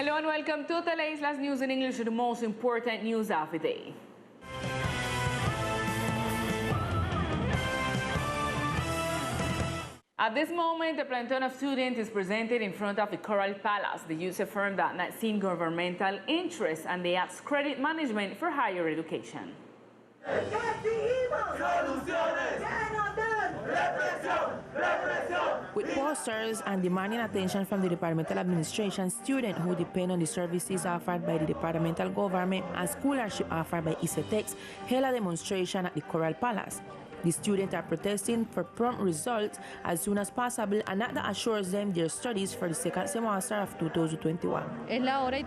Hello and welcome to Teleislas News in English, the most important news of the day. At this moment, the planton of students is presented in front of the Coral Palace. The youth affirm that not seeing governmental interest and they ask credit management for higher education. With posters and demanding attention from the departmental administration, students who depend on the services offered by the departmental government and scholarship offered by ISETEX held a demonstration at the Coral Palace. The students are protesting for prompt results as soon as possible, and that assures them their studies for the second semester of 2021.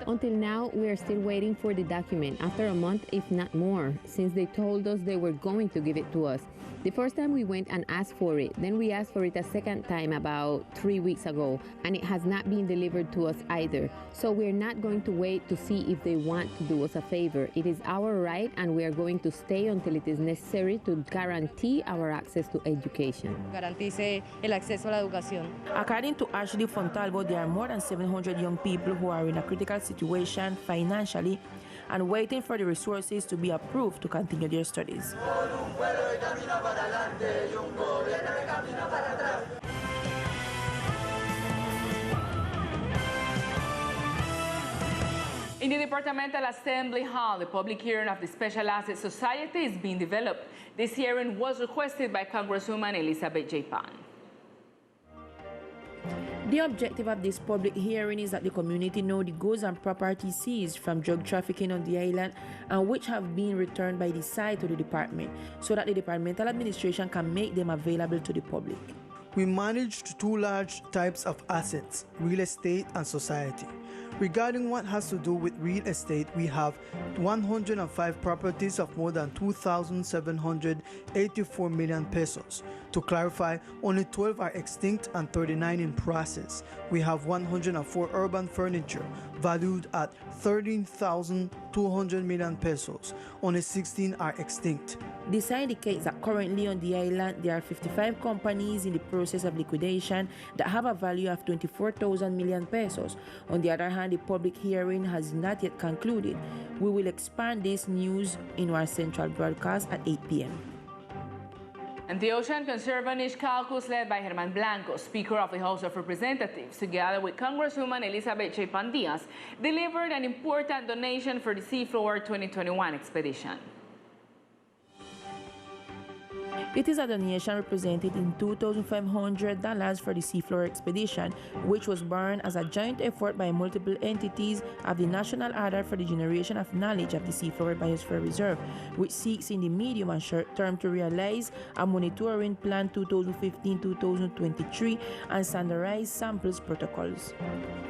Until now, we are still waiting for the document, after a month, if not more, since they told us they were going to give it to us. The first time we went and asked for it, then we asked for it a second time about 3 weeks ago, and it has not been delivered to us either. So we're not going to wait to see if they want to do us a favor. It is our right, and we are going to stay until it is necessary to guarantee our access to education. Garantice el acceso a la educación. According to Ashley Fontalvo, there are more than 700 young people who are in a critical situation financially and waiting for the resources to be approved to continue their studies. In the Departmental Assembly Hall, the public hearing of the Special Asset Society is being developed. This hearing was requested by Congresswoman Elizabeth J. Pan. The objective of this public hearing is that the community know the goods and property seized from drug trafficking on the island and which have been returned by the site to the department, so that the departmental administration can make them available to the public. We managed two large types of assets, real estate and society. Regarding what has to do with real estate, we have 105 properties of more than 2,784 million pesos. To clarify, only 12 are extinct and 39 in process. We have 104 urban furniture valued at 13,200 million pesos. Only 16 are extinct. This indicates that currently on the island there are 55 companies in the process of liquidation that have a value of 24,000 million pesos. On the other hand, the public hearing has not yet concluded. We will expand this news in our central broadcast at 8 p.m. And the Ocean Conservancy caucus led by Germán Blanco, Speaker of the House of Representatives, together with Congresswoman Elizabeth J. Pan Diaz, delivered an important donation for the Seafloor 2021 expedition. It is a donation represented in $2,500 for the Seafloor expedition, which was born as a joint effort by multiple entities of the National Order for the Generation of Knowledge of the Seafloor Biosphere Reserve, which seeks in the medium and short term to realize a monitoring plan 2015-2023 and standardize samples protocols.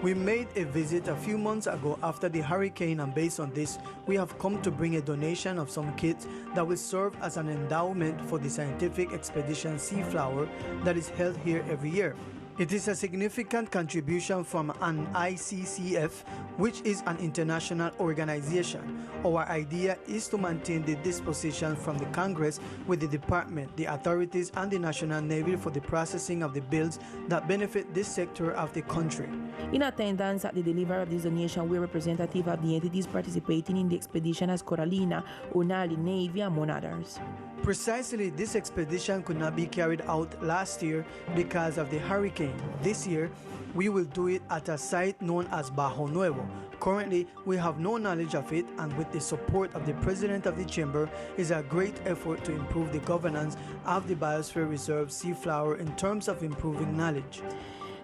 We made a visit a few months ago after the hurricane, and based on this, we have come to bring a donation of some kits that will serve as an endowment for the scientific expedition Seaflower that is held here every year. It is a significant contribution from an ICCF, which is an international organization. Our idea is to maintain the disposition from the Congress with the department, the authorities, and the National Navy for the processing of the bills that benefit this sector of the country. In attendance at the delivery of this donation were representatives of the entities participating in the expedition as Coralina, Unali, Navy, among others. Precisely, this expedition could not be carried out last year because of the hurricane. This year, we will do it at a site known as Bajo Nuevo. Currently, we have no knowledge of it, and with the support of the President of the Chamber, is a great effort to improve the governance of the Biosphere Reserve Seaflower in terms of improving knowledge.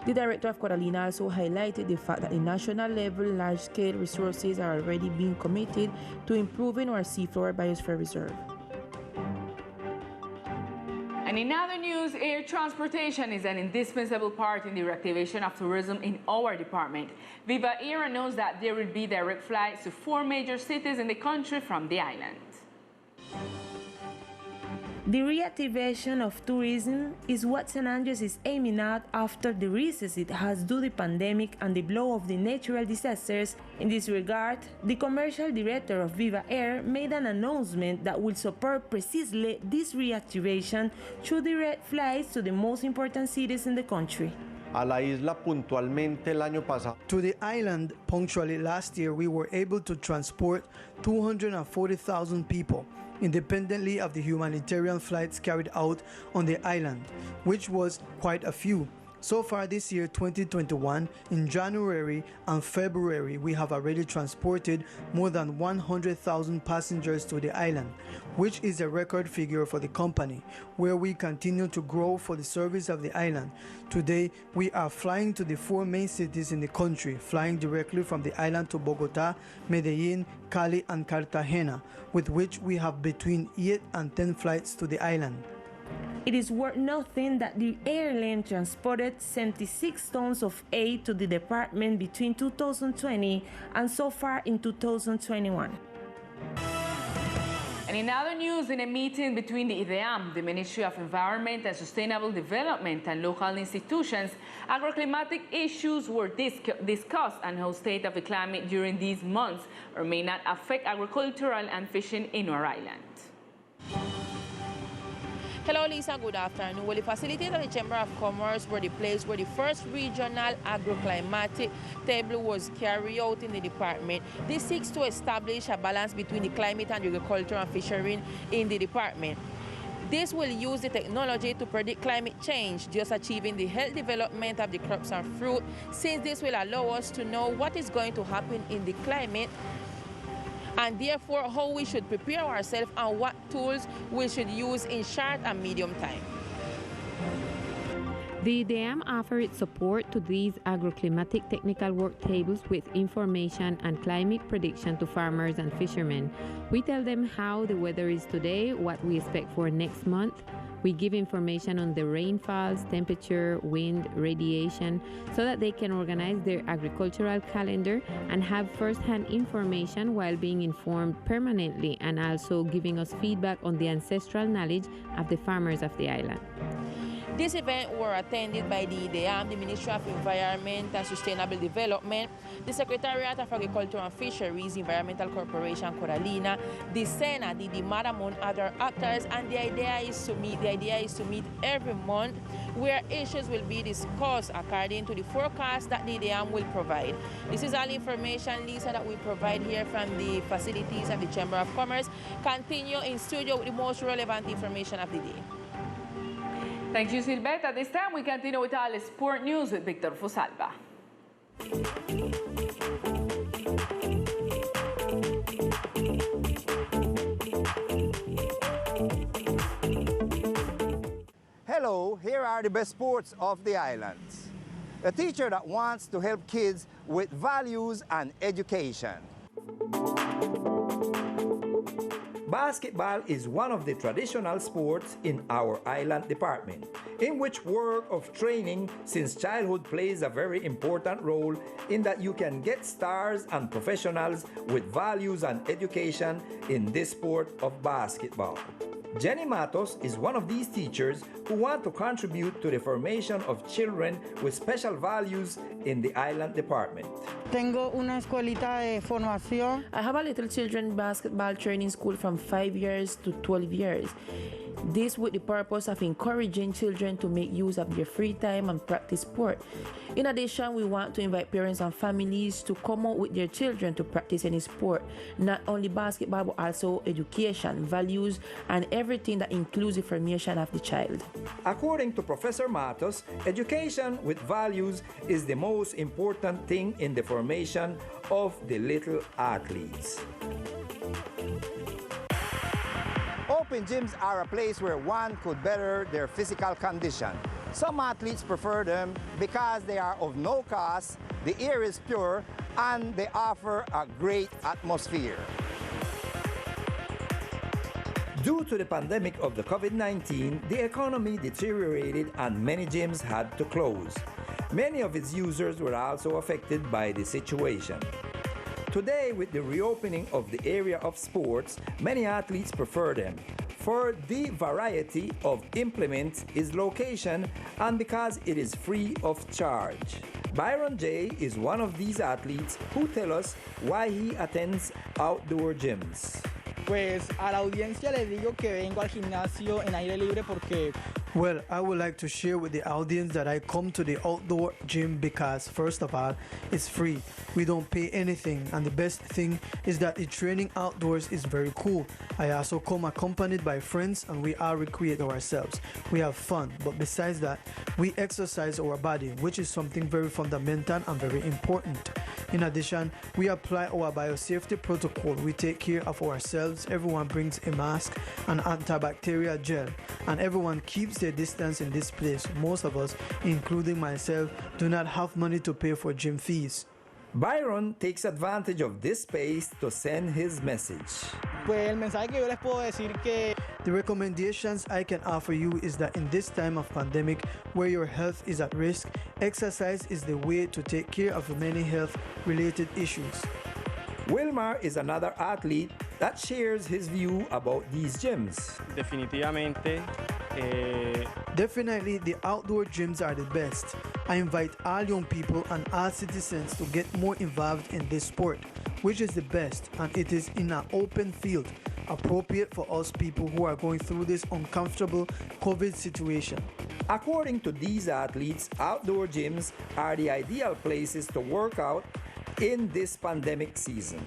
The director of Coralina also highlighted the fact that at the national level, large-scale resources are already being committed to improving our Seafloor Biosphere Reserve. And in other news, air transportation is an indispensable part in the reactivation of tourism in our department. Viva Air announced that there will be direct flights to 4 major cities in the country from the island. The reactivation of tourism is what San Andres is aiming at after the recess it has due to the pandemic and the blow of the natural disasters. In this regard, the commercial director of Viva Air made an announcement that will support precisely this reactivation through direct flights to the most important cities in the country. a la isla puntualmente el año pasado. To the island, punctually last year, we were able to transport 240,000 people, independently of the humanitarian flights carried out on the island, which was quite a few. So far this year, 2021, in January and February, we have already transported more than 100,000 passengers to the island, which is a record figure for the company, where we continue to grow for the service of the island. Today, we are flying to the 4 main cities in the country, flying directly from the island to Bogota, Medellin, Cali, and Cartagena, with which we have between 8 and 10 flights to the island. It is worth noting that the airline transported 76 tons of aid to the department between 2020 and so far in 2021. And in other news, in a meeting between the IDEAM, the Ministry of Environment and Sustainable Development, and local institutions, agroclimatic issues were discussed and how state of the climate during these months or may not affect agricultural and fishing in our island. Hello, Lisa. Good afternoon. Well, the facilities of the Chamber of Commerce were the place where the first regional agroclimatic table was carried out in the department. This seeks to establish a balance between the climate and agriculture and fishery in the department. This will use the technology to predict climate change, thus achieving the health development of the crops and fruit, since this will allow us to know what is going to happen in the climate and therefore how we should prepare ourselves and what tools we should use in short and medium time. The IDEAM offered support to these agroclimatic technical work tables with information and climate prediction to farmers and fishermen. We tell them how the weather is today, what we expect for next month. We give information on the rainfalls, temperature, wind, radiation, so that they can organize their agricultural calendar and have first-hand information while being informed permanently and also giving us feedback on the ancestral knowledge of the farmers of the island. This event were attended by the IDEAM, the Ministry of Environment and Sustainable Development, the Secretariat of Agriculture and Fisheries, Environmental Corporation, Coralina, the SENA, the DIMAD, among other actors, and the idea is to meet every month where issues will be discussed according to the forecast that the IDEAM will provide. This is all information, Lisa, that we provide here from the facilities of the Chamber of Commerce. Continue in studio with the most relevant information of the day. Thank you, Silvette. At this time, we continue with all sport news with Victor Fusalva. Hello, here are the best sports of the islands. A teacher that wants to help kids with values and education. Basketball is one of the traditional sports in our island department, in which work of training since childhood plays a very important role in that you can get stars and professionals with values and education in this sport of basketball. Jenny Matos is one of these teachers who want to contribute to the formation of children with special values in the island department. Tengo una escuelita de formación. I have a little children basketball training school from 5 years to 12 years. This with the purpose of encouraging children to make use of their free time and practice sport. In addition, we want to invite parents and families to come out with their children to practice any sport, not only basketball but also education, values, and everything that includes the formation of the child. According to Professor Matos, education with values is the most important thing in the formation of the little athletes. Open gyms are a place where one could better their physical condition. Some athletes prefer them because they are of no cost, the air is pure, and they offer a great atmosphere. Due to the pandemic of the COVID-19, the economy deteriorated and many gyms had to close. Many of its users were also affected by the situation. Today, with the reopening of the area of sports, many athletes prefer them for the variety of implements, its location, and because it is free of charge. Byron J. is one of these athletes who tell us why he attends outdoor gyms. Pues a la audiencia les digo que vengo al gimnasio en aire libre porque Well, I would like to share with the audience that I come to the outdoor gym because, first of all, it's free. We don't pay anything, and the best thing is that the training outdoors is very cool. I also come accompanied by friends, and we all recreate ourselves. We have fun, but besides that, we exercise our body, which is something very fundamental and very important. In addition, we apply our biosafety protocol. We take care of ourselves. Everyone brings a mask and antibacterial gel, and everyone keeps their distance in this place. Most of us, including myself, do not have money to pay for gym fees. Byron takes advantage of this space to send his message. Pues el mensaje que yo les puedo decir que The recommendations I can offer you is that in this time of pandemic where your health is at risk, exercise is the way to take care of many health-related issues. Wilmar is another athlete that shares his view about these gyms. Definitely, the outdoor gyms are the best. I invite all young people and all citizens to get more involved in this sport, which is the best, and it is in an open field, appropriate for us people who are going through this uncomfortable COVID situation. According to these athletes, outdoor gyms are the ideal places to work out in this pandemic season.